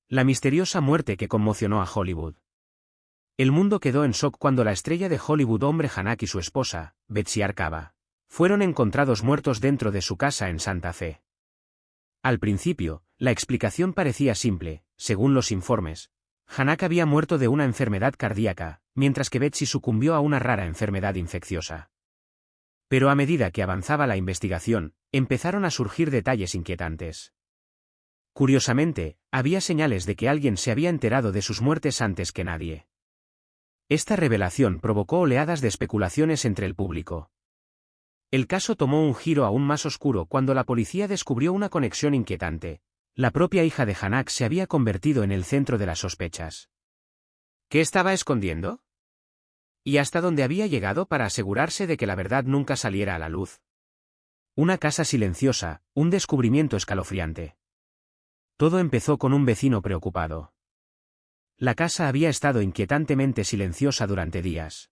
La misteriosa muerte que conmocionó a Hollywood. El mundo quedó en shock cuando la estrella de Hollywood hombre Hanak y su esposa, Betsy Arcava, fueron encontrados muertos dentro de su casa en Santa Fe. Al principio, la explicación parecía simple. Según los informes, Hanak había muerto de una enfermedad cardíaca, mientras que Betsy sucumbió a una rara enfermedad infecciosa. Pero a medida que avanzaba la investigación, empezaron a surgir detalles inquietantes. Curiosamente, había señales de que alguien se había enterado de sus muertes antes que nadie. Esta revelación provocó oleadas de especulaciones entre el público. El caso tomó un giro aún más oscuro cuando la policía descubrió una conexión inquietante. La propia hija de Hanak se había convertido en el centro de las sospechas. ¿Qué estaba escondiendo? ¿Y hasta dónde había llegado para asegurarse de que la verdad nunca saliera a la luz? Una casa silenciosa, un descubrimiento escalofriante. Todo empezó con un vecino preocupado. La casa había estado inquietantemente silenciosa durante días.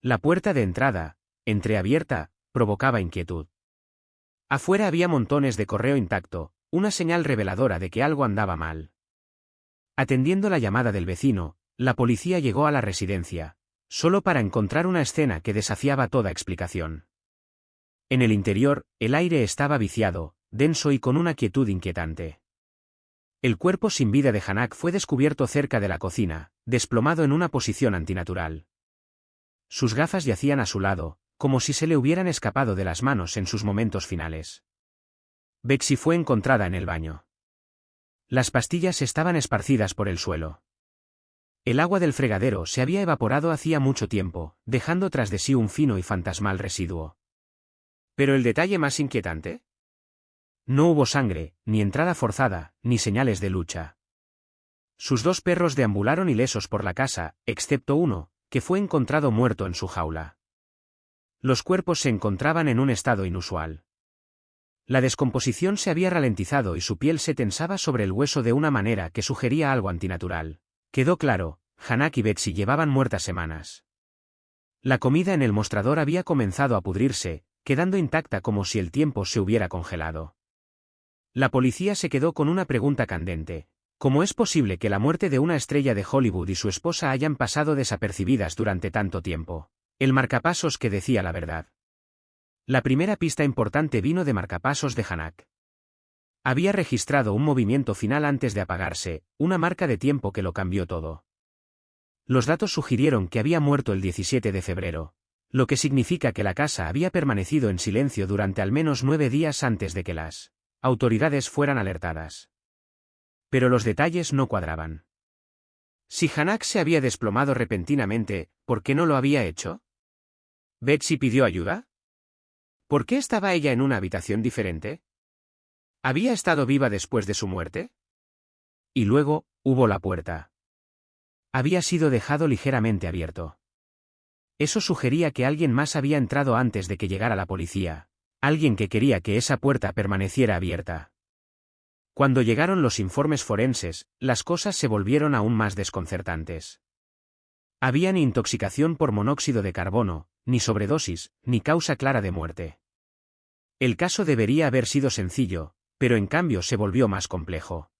La puerta de entrada, entreabierta, provocaba inquietud. Afuera había montones de correo intacto, una señal reveladora de que algo andaba mal. Atendiendo la llamada del vecino, la policía llegó a la residencia, solo para encontrar una escena que desafiaba toda explicación. En el interior, el aire estaba viciado, denso y con una quietud inquietante. El cuerpo sin vida de Hanak fue descubierto cerca de la cocina, desplomado en una posición antinatural. Sus gafas yacían a su lado, como si se le hubieran escapado de las manos en sus momentos finales. Betsy fue encontrada en el baño. Las pastillas estaban esparcidas por el suelo. El agua del fregadero se había evaporado hacía mucho tiempo, dejando tras de sí un fino y fantasmal residuo. ¿Pero el detalle más inquietante? No hubo sangre, ni entrada forzada, ni señales de lucha. Sus 2 perros deambularon ilesos por la casa, excepto uno, que fue encontrado muerto en su jaula. Los cuerpos se encontraban en un estado inusual. La descomposición se había ralentizado y su piel se tensaba sobre el hueso de una manera que sugería algo antinatural. Quedó claro, Hanak y Betsy llevaban muertas semanas. La comida en el mostrador había comenzado a pudrirse, quedando intacta como si el tiempo se hubiera congelado. La policía se quedó con una pregunta candente. ¿Cómo es posible que la muerte de una estrella de Hollywood y su esposa hayan pasado desapercibidas durante tanto tiempo? El marcapasos que decía la verdad. La primera pista importante vino de marcapasos de Hanak. Había registrado un movimiento final antes de apagarse, una marca de tiempo que lo cambió todo. Los datos sugirieron que había muerto el 17 de febrero, lo que significa que la casa había permanecido en silencio durante al menos 9 días antes de que las autoridades fueran alertadas. Pero los detalles no cuadraban. Si Hanak se había desplomado repentinamente, ¿por qué no lo había hecho? ¿Betsy pidió ayuda? ¿Por qué estaba ella en una habitación diferente? ¿Había estado viva después de su muerte? Y luego, hubo la puerta. Había sido dejado ligeramente abierto. Eso sugería que alguien más había entrado antes de que llegara la policía. Alguien que quería que esa puerta permaneciera abierta. Cuando llegaron los informes forenses, las cosas se volvieron aún más desconcertantes. Había ni intoxicación por monóxido de carbono, ni sobredosis, ni causa clara de muerte. El caso debería haber sido sencillo, pero en cambio se volvió más complejo.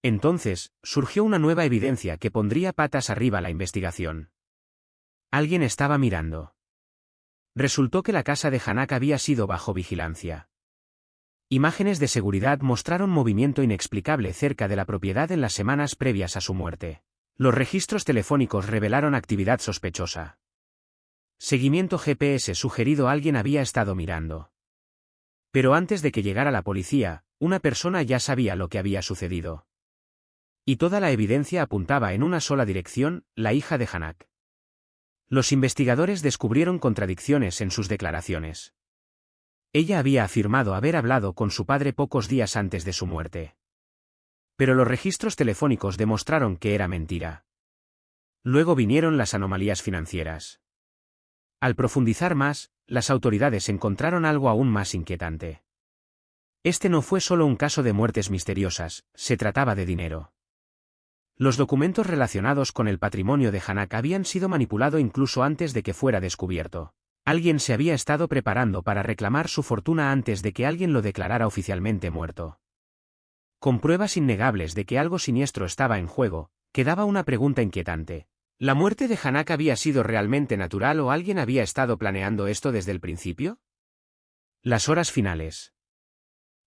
Entonces, surgió una nueva evidencia que pondría patas arriba la investigación. Alguien estaba mirando. Resultó que la casa de Hanak había sido bajo vigilancia. Imágenes de seguridad mostraron movimiento inexplicable cerca de la propiedad en las semanas previas a su muerte. Los registros telefónicos revelaron actividad sospechosa. Seguimiento GPS sugerido: alguien había estado mirando. Pero antes de que llegara la policía, una persona ya sabía lo que había sucedido. Y toda la evidencia apuntaba en una sola dirección: la hija de Hanak. Los investigadores descubrieron contradicciones en sus declaraciones. Ella había afirmado haber hablado con su padre pocos días antes de su muerte. Pero los registros telefónicos demostraron que era mentira. Luego vinieron las anomalías financieras. Al profundizar más, las autoridades encontraron algo aún más inquietante. Este no fue solo un caso de muertes misteriosas, se trataba de dinero. Los documentos relacionados con el patrimonio de Hanak habían sido manipulados incluso antes de que fuera descubierto. Alguien se había estado preparando para reclamar su fortuna antes de que alguien lo declarara oficialmente muerto. Con pruebas innegables de que algo siniestro estaba en juego, quedaba una pregunta inquietante. ¿La muerte de Hanak había sido realmente natural o alguien había estado planeando esto desde el principio? Las horas finales.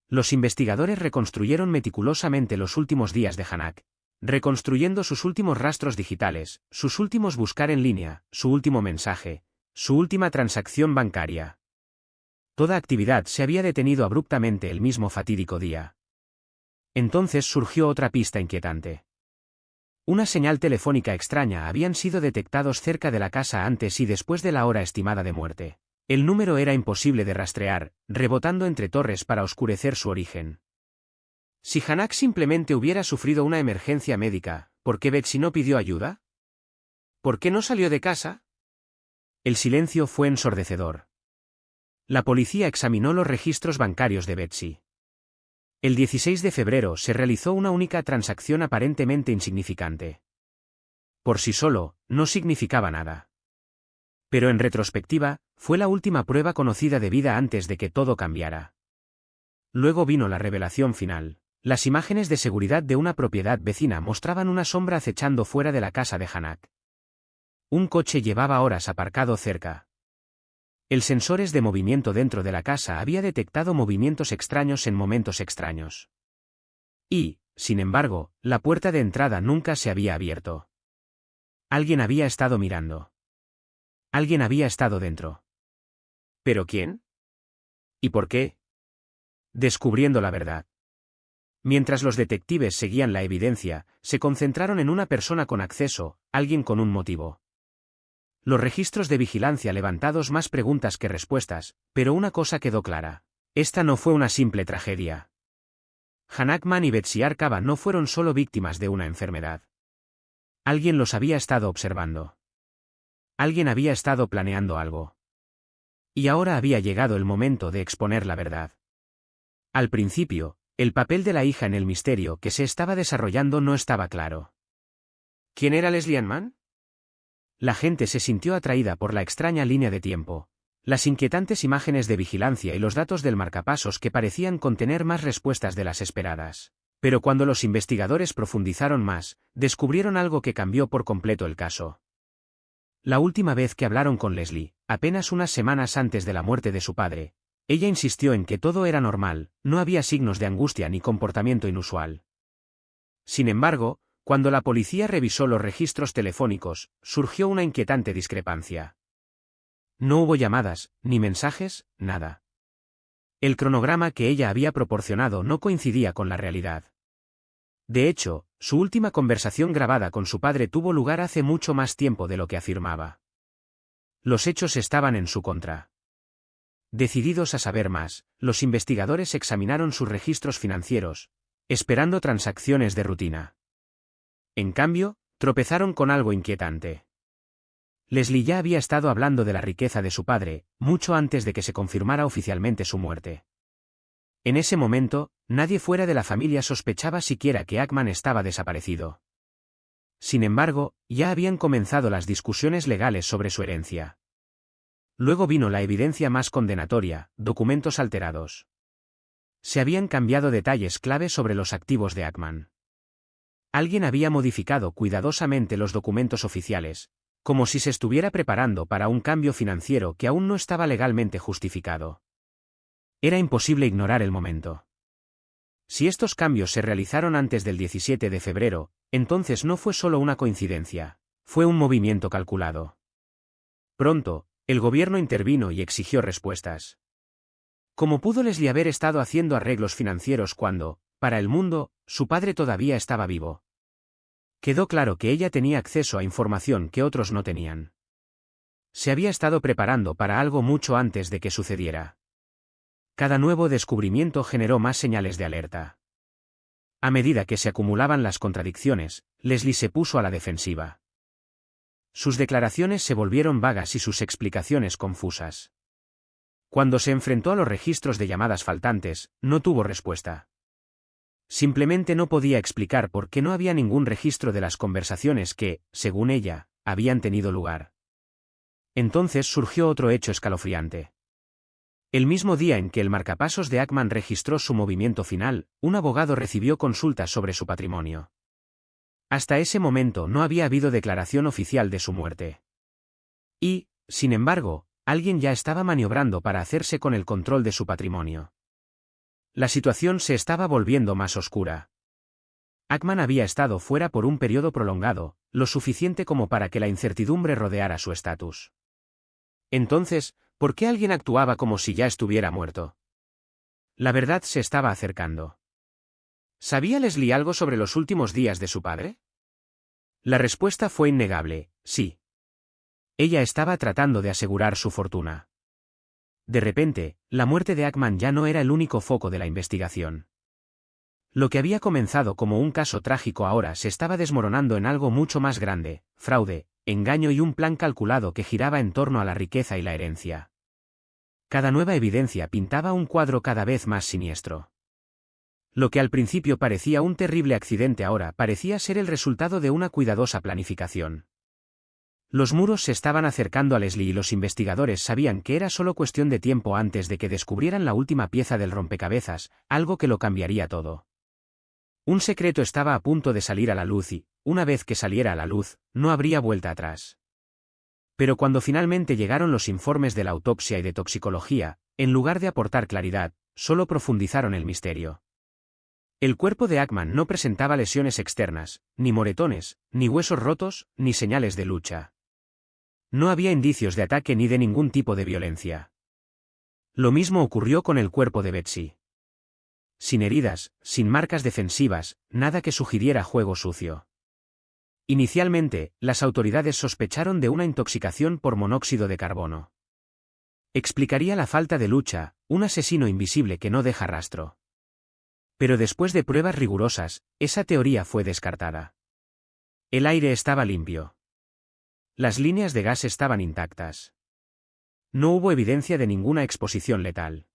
Los investigadores reconstruyeron meticulosamente los últimos días de Hanak, reconstruyendo sus últimos rastros digitales, sus últimos buscar en línea, su último mensaje, su última transacción bancaria. Toda actividad se había detenido abruptamente el mismo fatídico día. Entonces surgió otra pista inquietante. Una señal telefónica extraña habían sido detectados cerca de la casa antes y después de la hora estimada de muerte. El número era imposible de rastrear, rebotando entre torres para oscurecer su origen. Si Hanak simplemente hubiera sufrido una emergencia médica, ¿por qué Betsy no pidió ayuda? ¿Por qué no salió de casa? El silencio fue ensordecedor. La policía examinó los registros bancarios de Betsy. El 16 de febrero se realizó una única transacción aparentemente insignificante. Por sí solo, no significaba nada. Pero en retrospectiva, fue la última prueba conocida de vida antes de que todo cambiara. Luego vino la revelación final. Las imágenes de seguridad de una propiedad vecina mostraban una sombra acechando fuera de la casa de Hanak. Un coche llevaba horas aparcado cerca. El sensores de movimiento dentro de la casa había detectado movimientos extraños en momentos extraños. Y, sin embargo, la puerta de entrada nunca se había abierto. Alguien había estado mirando. Alguien había estado dentro. ¿Pero quién? ¿Y por qué? Descubriendo la verdad. Mientras los detectives seguían la evidencia, se concentraron en una persona con acceso, alguien con un motivo. Los registros de vigilancia levantados más preguntas que respuestas, pero una cosa quedó clara. Esta no fue una simple tragedia. Hanak Mann y Betsy Arcaba no fueron solo víctimas de una enfermedad. Alguien los había estado observando. Alguien había estado planeando algo. Y ahora había llegado el momento de exponer la verdad. Al principio, el papel de la hija en el misterio que se estaba desarrollando no estaba claro. ¿Quién era Leslie Ann Mann? La gente se sintió atraída por la extraña línea de tiempo, las inquietantes imágenes de vigilancia y los datos del marcapasos que parecían contener más respuestas de las esperadas. Pero cuando los investigadores profundizaron más, descubrieron algo que cambió por completo el caso. La última vez que hablaron con Leslie, apenas unas semanas antes de la muerte de su padre, ella insistió en que todo era normal, no había signos de angustia ni comportamiento inusual. Sin embargo, cuando la policía revisó los registros telefónicos, surgió una inquietante discrepancia. No hubo llamadas, ni mensajes, nada. El cronograma que ella había proporcionado no coincidía con la realidad. De hecho, su última conversación grabada con su padre tuvo lugar hace mucho más tiempo de lo que afirmaba. Los hechos estaban en su contra. Decididos a saber más, los investigadores examinaron sus registros financieros, esperando transacciones de rutina. En cambio, tropezaron con algo inquietante. Leslie ya había estado hablando de la riqueza de su padre, mucho antes de que se confirmara oficialmente su muerte. En ese momento, nadie fuera de la familia sospechaba siquiera que Ackman estaba desaparecido. Sin embargo, ya habían comenzado las discusiones legales sobre su herencia. Luego vino la evidencia más condenatoria, documentos alterados. Se habían cambiado detalles clave sobre los activos de Ackman. Alguien había modificado cuidadosamente los documentos oficiales, como si se estuviera preparando para un cambio financiero que aún no estaba legalmente justificado. Era imposible ignorar el momento. Si estos cambios se realizaron antes del 17 de febrero, entonces no fue solo una coincidencia, fue un movimiento calculado. Pronto, el gobierno intervino y exigió respuestas. ¿Cómo pudo Leslie haber estado haciendo arreglos financieros cuando, para el mundo, su padre todavía estaba vivo? Quedó claro que ella tenía acceso a información que otros no tenían. Se había estado preparando para algo mucho antes de que sucediera. Cada nuevo descubrimiento generó más señales de alerta. A medida que se acumulaban las contradicciones, Leslie se puso a la defensiva. Sus declaraciones se volvieron vagas y sus explicaciones confusas. Cuando se enfrentó a los registros de llamadas faltantes, no tuvo respuesta. Simplemente no podía explicar por qué no había ningún registro de las conversaciones que, según ella, habían tenido lugar. Entonces surgió otro hecho escalofriante. El mismo día en que el marcapasos de Ackman registró su movimiento final, un abogado recibió consultas sobre su patrimonio. Hasta ese momento no había habido declaración oficial de su muerte. Y, sin embargo, alguien ya estaba maniobrando para hacerse con el control de su patrimonio. La situación se estaba volviendo más oscura. Ackman había estado fuera por un periodo prolongado, lo suficiente como para que la incertidumbre rodeara su estatus. Entonces, ¿por qué alguien actuaba como si ya estuviera muerto? La verdad se estaba acercando. ¿Sabía Leslie algo sobre los últimos días de su padre? La respuesta fue innegable, sí. Ella estaba tratando de asegurar su fortuna. De repente, la muerte de Ackman ya no era el único foco de la investigación. Lo que había comenzado como un caso trágico ahora se estaba desmoronando en algo mucho más grande: fraude, engaño y un plan calculado que giraba en torno a la riqueza y la herencia. Cada nueva evidencia pintaba un cuadro cada vez más siniestro. Lo que al principio parecía un terrible accidente ahora parecía ser el resultado de una cuidadosa planificación. Los muros se estaban acercando a Leslie y los investigadores sabían que era solo cuestión de tiempo antes de que descubrieran la última pieza del rompecabezas, algo que lo cambiaría todo. Un secreto estaba a punto de salir a la luz y, una vez que saliera a la luz, no habría vuelta atrás. Pero cuando finalmente llegaron los informes de la autopsia y de toxicología, en lugar de aportar claridad, solo profundizaron el misterio. El cuerpo de Ackman no presentaba lesiones externas, ni moretones, ni huesos rotos, ni señales de lucha. No había indicios de ataque ni de ningún tipo de violencia. Lo mismo ocurrió con el cuerpo de Betsy. Sin heridas, sin marcas defensivas, nada que sugiriera juego sucio. Inicialmente, las autoridades sospecharon de una intoxicación por monóxido de carbono. Explicaría la falta de lucha, un asesino invisible que no deja rastro. Pero después de pruebas rigurosas, esa teoría fue descartada. El aire estaba limpio. Las líneas de gas estaban intactas. No hubo evidencia de ninguna exposición letal.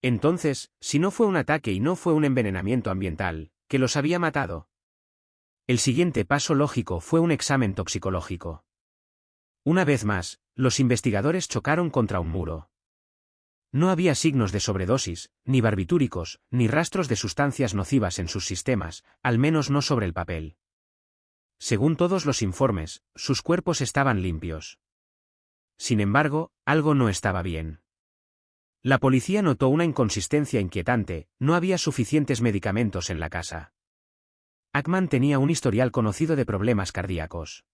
Entonces, si no fue un ataque y no fue un envenenamiento ambiental, ¿qué los había matado? El siguiente paso lógico fue un examen toxicológico. Una vez más, los investigadores chocaron contra un muro. No había signos de sobredosis, ni barbitúricos, ni rastros de sustancias nocivas en sus sistemas, al menos no sobre el papel. Según todos los informes, sus cuerpos estaban limpios. Sin embargo, algo no estaba bien. La policía notó una inconsistencia inquietante: no había suficientes medicamentos en la casa. Ackman tenía un historial conocido de problemas cardíacos.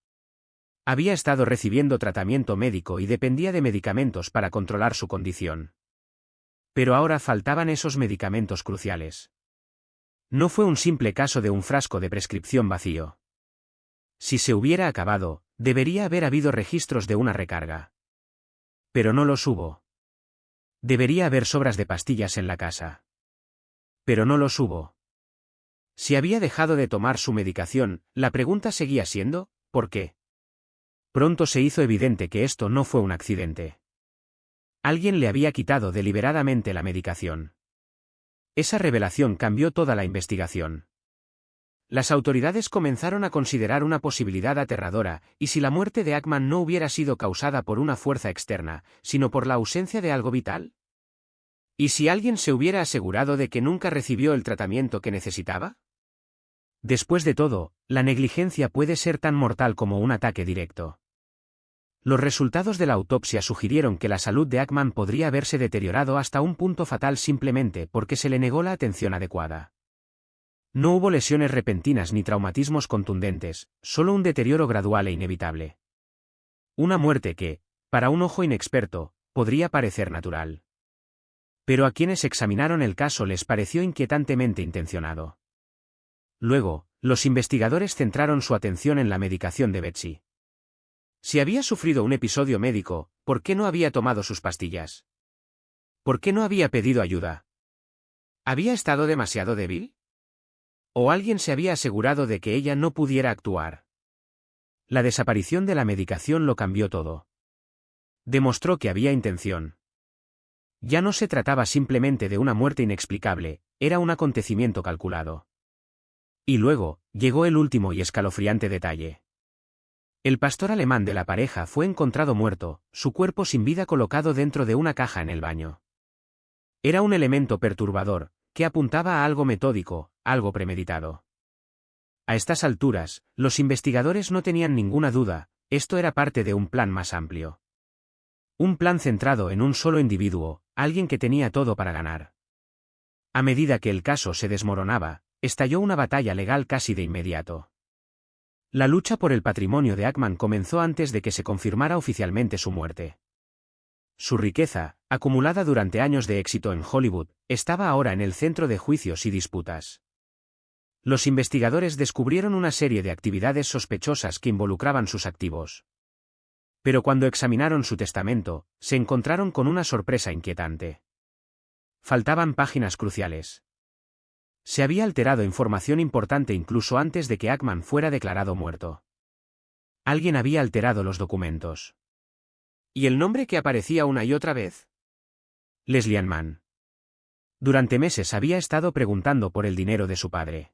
Había estado recibiendo tratamiento médico y dependía de medicamentos para controlar su condición. Pero ahora faltaban esos medicamentos cruciales. No fue un simple caso de un frasco de prescripción vacío. Si se hubiera acabado, debería haber habido registros de una recarga. Pero no los hubo. Debería haber sobras de pastillas en la casa. Pero no los hubo. Si había dejado de tomar su medicación, la pregunta seguía siendo, ¿por qué? Pronto se hizo evidente que esto no fue un accidente. Alguien le había quitado deliberadamente la medicación. Esa revelación cambió toda la investigación. Las autoridades comenzaron a considerar una posibilidad aterradora: ¿y si la muerte de Ackman no hubiera sido causada por una fuerza externa, sino por la ausencia de algo vital? ¿Y si alguien se hubiera asegurado de que nunca recibió el tratamiento que necesitaba? Después de todo, la negligencia puede ser tan mortal como un ataque directo. Los resultados de la autopsia sugirieron que la salud de Ackman podría haberse deteriorado hasta un punto fatal simplemente porque se le negó la atención adecuada. No hubo lesiones repentinas ni traumatismos contundentes, solo un deterioro gradual e inevitable. Una muerte que, para un ojo inexperto, podría parecer natural. Pero a quienes examinaron el caso les pareció inquietantemente intencionado. Luego, los investigadores centraron su atención en la medicación de Betsy. Si había sufrido un episodio médico, ¿por qué no había tomado sus pastillas? ¿Por qué no había pedido ayuda? ¿Había estado demasiado débil? ¿O alguien se había asegurado de que ella no pudiera actuar? La desaparición de la medicación lo cambió todo. Demostró que había intención. Ya no se trataba simplemente de una muerte inexplicable, era un acontecimiento calculado. Y luego, llegó el último y escalofriante detalle. El pastor alemán de la pareja fue encontrado muerto, su cuerpo sin vida colocado dentro de una caja en el baño. Era un elemento perturbador, que apuntaba a algo metódico, algo premeditado. A estas alturas, los investigadores no tenían ninguna duda, esto era parte de un plan más amplio. Un plan centrado en un solo individuo, alguien que tenía todo para ganar. A medida que el caso se desmoronaba, estalló una batalla legal casi de inmediato. La lucha por el patrimonio de Ackman comenzó antes de que se confirmara oficialmente su muerte. Su riqueza, acumulada durante años de éxito en Hollywood, estaba ahora en el centro de juicios y disputas. Los investigadores descubrieron una serie de actividades sospechosas que involucraban sus activos. Pero cuando examinaron su testamento, se encontraron con una sorpresa inquietante. Faltaban páginas cruciales. Se había alterado información importante incluso antes de que Ackman fuera declarado muerto. Alguien había alterado los documentos. ¿Y el nombre que aparecía una y otra vez? Leslie Ann Mann. Durante meses había estado preguntando por el dinero de su padre.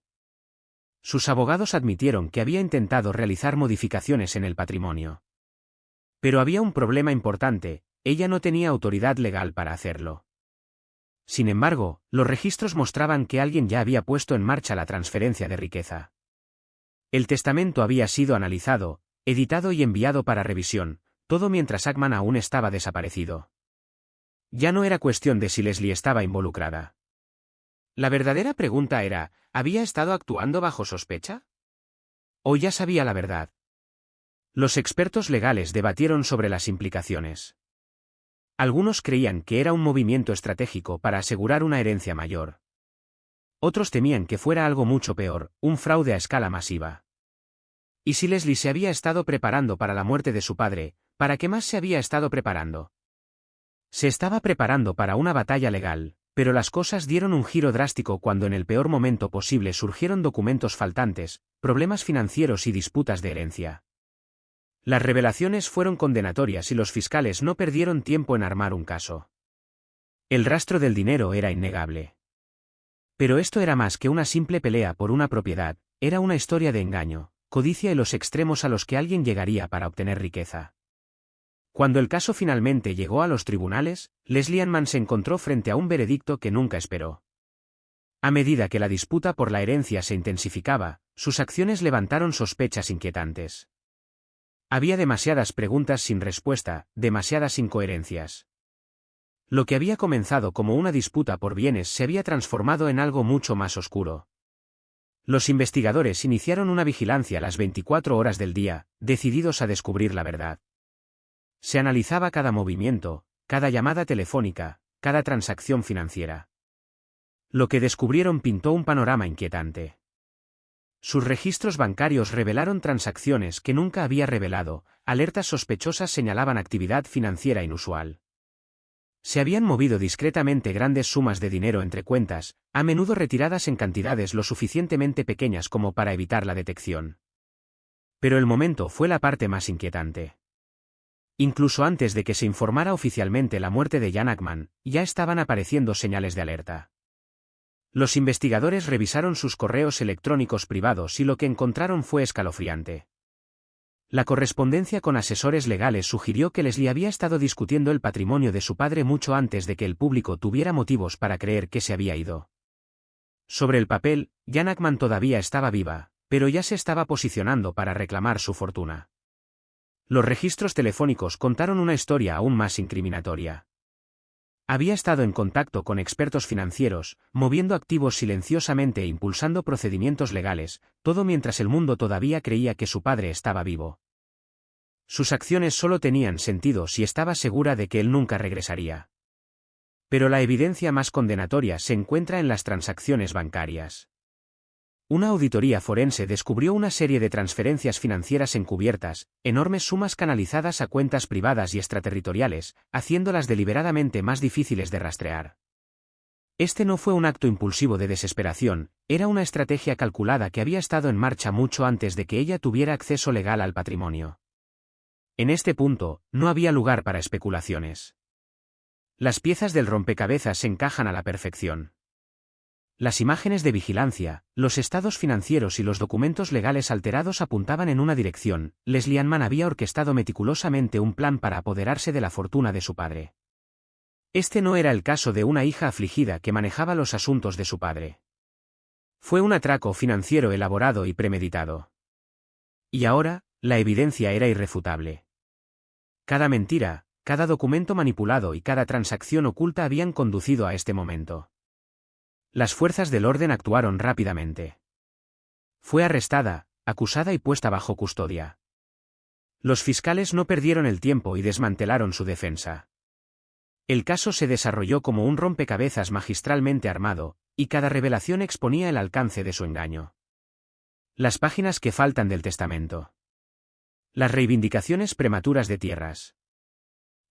Sus abogados admitieron que había intentado realizar modificaciones en el patrimonio. Pero había un problema importante, ella no tenía autoridad legal para hacerlo. Sin embargo, los registros mostraban que alguien ya había puesto en marcha la transferencia de riqueza. El testamento había sido analizado, editado y enviado para revisión, todo mientras Ackman aún estaba desaparecido. Ya no era cuestión de si Leslie estaba involucrada. La verdadera pregunta era, ¿había estado actuando bajo sospecha? ¿O ya sabía la verdad? Los expertos legales debatieron sobre las implicaciones. Algunos creían que era un movimiento estratégico para asegurar una herencia mayor. Otros temían que fuera algo mucho peor, un fraude a escala masiva. ¿Y si Leslie se había estado preparando para la muerte de su padre, para qué más se había estado preparando? Se estaba preparando para una batalla legal, pero las cosas dieron un giro drástico cuando en el peor momento posible surgieron documentos faltantes, problemas financieros y disputas de herencia. Las revelaciones fueron condenatorias y los fiscales no perdieron tiempo en armar un caso. El rastro del dinero era innegable. Pero esto era más que una simple pelea por una propiedad, era una historia de engaño, codicia y los extremos a los que alguien llegaría para obtener riqueza. Cuando el caso finalmente llegó a los tribunales, Leslie Ann Mann se encontró frente a un veredicto que nunca esperó. A medida que la disputa por la herencia se intensificaba, sus acciones levantaron sospechas inquietantes. Había demasiadas preguntas sin respuesta, demasiadas incoherencias. Lo que había comenzado como una disputa por bienes se había transformado en algo mucho más oscuro. Los investigadores iniciaron una vigilancia las 24 horas del día, decididos a descubrir la verdad. Se analizaba cada movimiento, cada llamada telefónica, cada transacción financiera. Lo que descubrieron pintó un panorama inquietante. Sus registros bancarios revelaron transacciones que nunca había revelado, alertas sospechosas señalaban actividad financiera inusual. Se habían movido discretamente grandes sumas de dinero entre cuentas, a menudo retiradas en cantidades lo suficientemente pequeñas como para evitar la detección. Pero el momento fue la parte más inquietante. Incluso antes de que se informara oficialmente la muerte de Jan Ackman, ya estaban apareciendo señales de alerta. Los investigadores revisaron sus correos electrónicos privados y lo que encontraron fue escalofriante. La correspondencia con asesores legales sugirió que Leslie había estado discutiendo el patrimonio de su padre mucho antes de que el público tuviera motivos para creer que se había ido. Sobre el papel, Jan Ackman todavía estaba viva, pero ya se estaba posicionando para reclamar su fortuna. Los registros telefónicos contaron una historia aún más incriminatoria. Había estado en contacto con expertos financieros, moviendo activos silenciosamente e impulsando procedimientos legales, todo mientras el mundo todavía creía que su padre estaba vivo. Sus acciones solo tenían sentido si estaba segura de que él nunca regresaría. Pero la evidencia más condenatoria se encuentra en las transacciones bancarias. Una auditoría forense descubrió una serie de transferencias financieras encubiertas, enormes sumas canalizadas a cuentas privadas y extraterritoriales, haciéndolas deliberadamente más difíciles de rastrear. Este no fue un acto impulsivo de desesperación, era una estrategia calculada que había estado en marcha mucho antes de que ella tuviera acceso legal al patrimonio. En este punto, no había lugar para especulaciones. Las piezas del rompecabezas se encajan a la perfección. Las imágenes de vigilancia, los estados financieros y los documentos legales alterados apuntaban en una dirección. Leslie Mann había orquestado meticulosamente un plan para apoderarse de la fortuna de su padre. Este no era el caso de una hija afligida que manejaba los asuntos de su padre. Fue un atraco financiero elaborado y premeditado. Y ahora, la evidencia era irrefutable. Cada mentira, cada documento manipulado y cada transacción oculta habían conducido a este momento. Las fuerzas del orden actuaron rápidamente. Fue arrestada, acusada y puesta bajo custodia. Los fiscales no perdieron el tiempo y desmantelaron su defensa. El caso se desarrolló como un rompecabezas magistralmente armado, y cada revelación exponía el alcance de su engaño. Las páginas que faltan del testamento. Las reivindicaciones prematuras de tierras.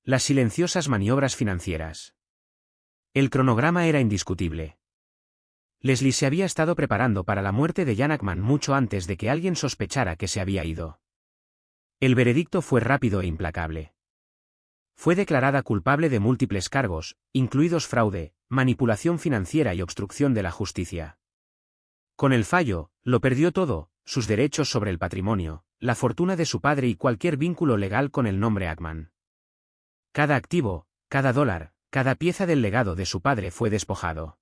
Las silenciosas maniobras financieras. El cronograma era indiscutible. Leslie se había estado preparando para la muerte de Jan Ackman mucho antes de que alguien sospechara que se había ido. El veredicto fue rápido e implacable. Fue declarada culpable de múltiples cargos, incluidos fraude, manipulación financiera y obstrucción de la justicia. Con el fallo, lo perdió todo, sus derechos sobre el patrimonio, la fortuna de su padre y cualquier vínculo legal con el nombre Ackman. Cada activo, cada dólar, cada pieza del legado de su padre fue despojado.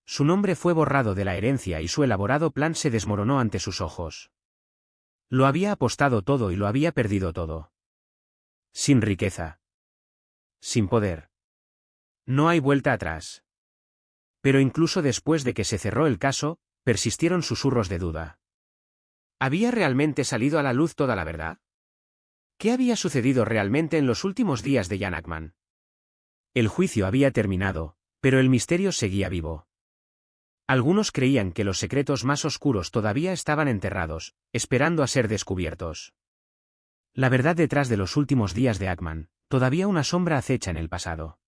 Su nombre fue borrado de la herencia y su elaborado plan se desmoronó ante sus ojos. Lo había apostado todo y lo había perdido todo. Sin riqueza. Sin poder. No hay vuelta atrás. Pero incluso después de que se cerró el caso, persistieron susurros de duda. ¿Había realmente salido a la luz toda la verdad? ¿Qué había sucedido realmente en los últimos días de Jan Ackman? El juicio había terminado, pero el misterio seguía vivo. Algunos creían que los secretos más oscuros todavía estaban enterrados, esperando a ser descubiertos. La verdad detrás de los últimos días de Ackman, todavía una sombra acecha en el pasado.